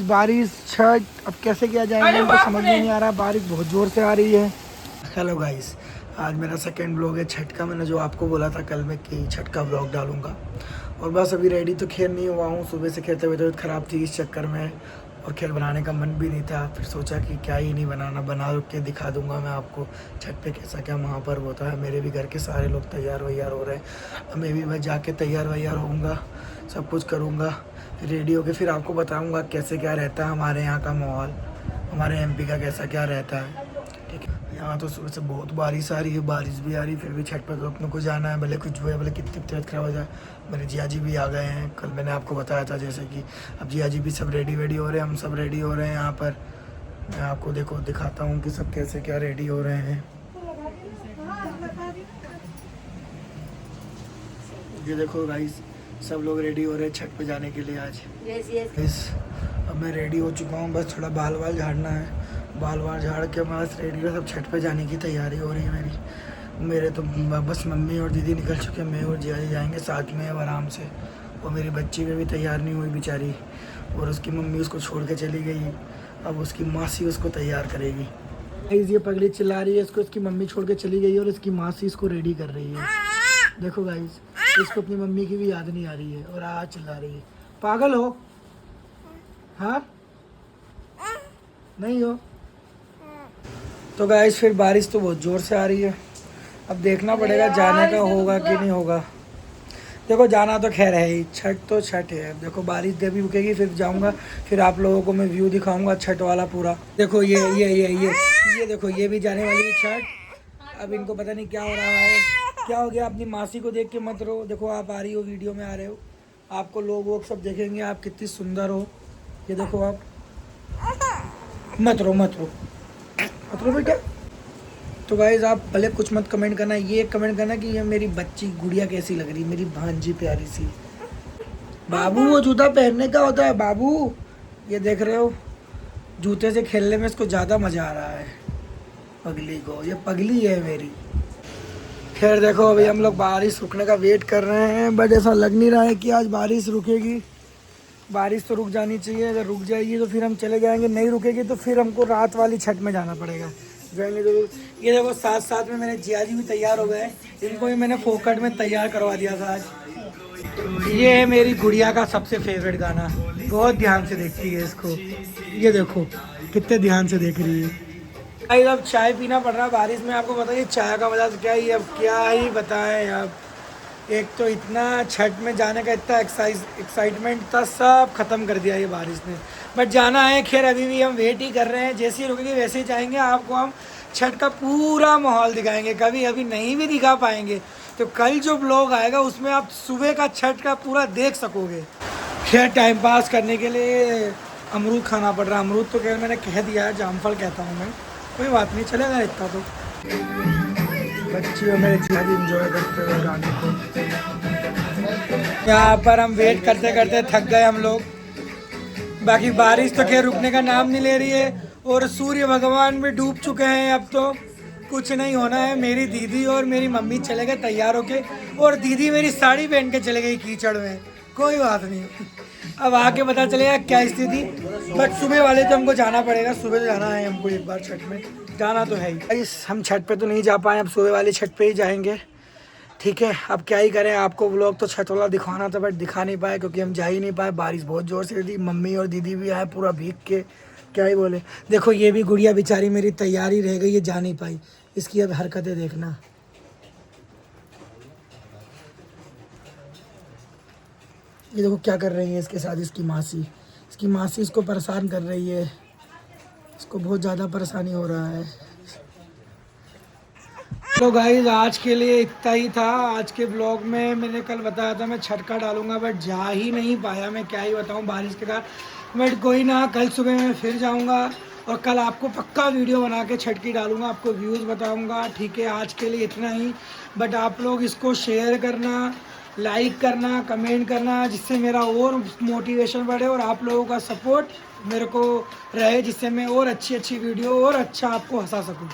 बारिश छठ अब कैसे किया जाएगा तो समझ में नहीं आ रहा, बारिश बहुत ज़ोर से आ रही है। हेलो गाइस, आज मेरा सेकंड ब्लॉग है छठ का। मैंने जो आपको बोला था कल में कि छठ का ब्लॉग डालूंगा, और बस अभी रेडी तो खैर नहीं हुआ हूँ। सुबह से खेलते हुए तबीयत ख़राब थी इस चक्कर में, और खैर बनाने का मन भी नहीं था। फिर सोचा कि क्या ही नहीं बनाना, बना के दिखा दूंगा मैं आपको छठ पे कैसा क्या वहाँ पर होता है। मेरे भी घर के सारे लोग तैयार वैयार हो रहे हैं, मैं भी बस जाके तैयार वैयार होऊंगा, सब कुछ करूँगा, रेडी होके फिर आपको बताऊँगा कैसे क्या रहता है हमारे यहाँ का माहौल, हमारे एमपी का कैसा क्या रहता है। ठीक है, यहाँ तो सुबह से बहुत बारिश आ रही है, बारिश भी आ रही है, फिर भी छठ पर तो अपने को जाना है, भले कुछ हुए, भले कितनी तबीयत खराब हो जाए। मेरे जिया जी भी आ गए हैं, कल मैंने आपको बताया था जैसे कि अब जिया जी भी सब रेडी वेडी हो रहे हैं, हम सब रेडी हो रहे हैं यहाँ पर। मैं आपको देखो दिखाता हूँ कि सब कैसे क्या रेडी हो रहे हैं। ये देखो गाइस, सब लोग रेडी हो रहे हैं छठ पे जाने के लिए आज। यस, अब मैं रेडी हो चुका हूँ, बस थोड़ा बाल वाल झाड़ना है, बाल वाल झाड़ के बस रेडी है। सब छठ पे जाने की तैयारी हो रही है मेरी। मेरे तो बस मम्मी और दीदी निकल चुके हैं, मैं और जिया जी जाएंगे साथ में अब आराम से। और मेरी बच्ची भी तैयार नहीं हुई बेचारी, और उसकी मम्मी उसको छोड़ के चली गई, अब उसकी मासी उसको तैयार करेगी। ये पगड़ी चिल्ला रही है, इसको इसकी मम्मी छोड़ के चली गई और इसकी मासी इसको रेडी कर रही है। देखो गाइस, इसको अपनी मम्मी की भी याद नहीं आ रही है और आज चिल्ला रही है। पागल हो? हाँ, नहीं हो? तो गाइस फिर बारिश तो बहुत ज़ोर से आ रही है, अब देखना पड़ेगा जाने का होगा कि नहीं होगा। देखो जाना तो खैर है ही, छठ तो छठ है। अब देखो बारिश देवी रुकेगी फिर जाऊंगा, फिर आप लोगों को मैं व्यू दिखाऊंगा छठ वाला पूरा। देखो ये देखो, ये भी जाने वाली है छठ। अब इनको पता नहीं क्या हो रहा है, क्या हो गया। अपनी मासी को देख के मत रो, देखो आप आ रही हो, वीडियो में आ रहे हो, आपको लोग वो सब देखेंगे आप कितनी सुंदर हो। ये देखो आप, मत रो मत रो मत रो बेटा। तो गाइज आप भले कुछ मत कमेंट करना, ये कमेंट करना कि ये मेरी बच्ची गुड़िया कैसी लग रही, मेरी भांजी प्यारी सी। बाबू वो जूता पहनने का होता है बाबू, ये देख रहे हो, जूते से खेलने में इसको ज़्यादा मज़ा आ रहा है पगली को, ये पगली है मेरी। खैर देखो अभी हम लोग बारिश रुकने का वेट कर रहे हैं, बट ऐसा लग नहीं रहा है कि आज बारिश रुकेगी। बारिश तो रुक जानी चाहिए, अगर रुक जाएगी तो फिर हम चले जाएंगे, नहीं रुकेगी तो फिर हमको रात वाली छठ में जाना पड़ेगा। जाएंगे तो ये देखो साथ साथ में मेरे जिया जी भी तैयार हो गए, इनको भी मैंने फोकट में तैयार करवा दिया था आज। ये है मेरी गुड़िया का सबसे फेवरेट गाना, बहुत ध्यान से देखती है इसको, ये देखो कितने ध्यान से देख रही है। भाई अब चाय पीना पड़ रहा है बारिश में, आपको बताइए चाय का मजा क्या ही, अब क्या ही बताएं। अब एक तो इतना छठ में जाने का इतना एक्साइटमेंट था, सब खत्म कर दिया ये बारिश ने, बट जाना है। खैर अभी भी हम वेट ही कर रहे हैं, जैसे ही रुकेंगे वैसे ही जाएंगे, आपको हम छठ का पूरा माहौल दिखाएंगे। कभी अभी नहीं भी दिखा पाएंगे तो कल जो ब्लॉग आएगा उसमें आप सुबह का छठ का पूरा देख सकोगे। खैर टाइम पास करने के लिए अमरूद खाना पड़ रहा है, अमरूद तो खैर मैंने कह दिया है, जामफल कहता हूँ मैं, कोई बात नहीं, चलेगा इतना तो। बच्ची और मेरे जिया जी इंजॉय करते हुए गाने को। यहाँ पर हम वेट करते करते थक गए हम लोग। बाकी बारिश तो खैर रुकने का नाम नहीं ले रही है, और सूर्य भगवान भी डूब चुके हैं। अब तो कुछ नहीं होना है। मेरी दीदी और मेरी मम्मी चले गए तैयार होके, और दीदी मेरी साड़ी पहन के चले गई कीचड़ में, कोई बात नहीं, अब आके पता चलेगा क्या स्थिति। बट सुबह वाले तो हमको जाना पड़ेगा, सुबह जाना है हमको, एक बार छठ में जाना तो है ही। हम छठ पे तो नहीं जा पाए, अब सुबह वाली छठ पे ही जाएंगे। ठीक है, अब क्या ही करें, आपको व्लॉग तो छठ वाला दिखाना था बट दिखा नहीं पाए क्योंकि हम जा ही नहीं पाए, बारिश बहुत ज़ोर से थी। मम्मी और दीदी भी आए पूरा भीग के, क्या ही बोले। देखो ये भी गुड़िया बेचारी मेरी तैयारी रह गई, ये जा नहीं पाई, इसकी अब हरकतें देखना। ये देखो क्या कर रही है इसके साथ इसकी मासी इसको परेशान कर रही है, इसको बहुत ज़्यादा परेशानी हो रहा है। तो गाइज आज के लिए इतना ही था। आज के ब्लॉग में मैंने कल बताया था मैं छठ का डालूंगा, बट जा ही नहीं पाया, मैं क्या ही बताऊं बारिश के कारण। बट कोई ना, कल सुबह मैं फिर जाऊंगा और कल आपको पक्का वीडियो बना के छठ की डालूंगा, आपको व्यूज़ बताऊंगा। ठीक है, आज के लिए इतना ही, बट आप लोग इसको शेयर करना, लाइक करना, कमेंट करना, जिससे मेरा और मोटिवेशन बढ़े और आप लोगों का सपोर्ट मेरे को रहे, जिससे मैं और अच्छी वीडियो और अच्छा आपको हंसा सकूँ।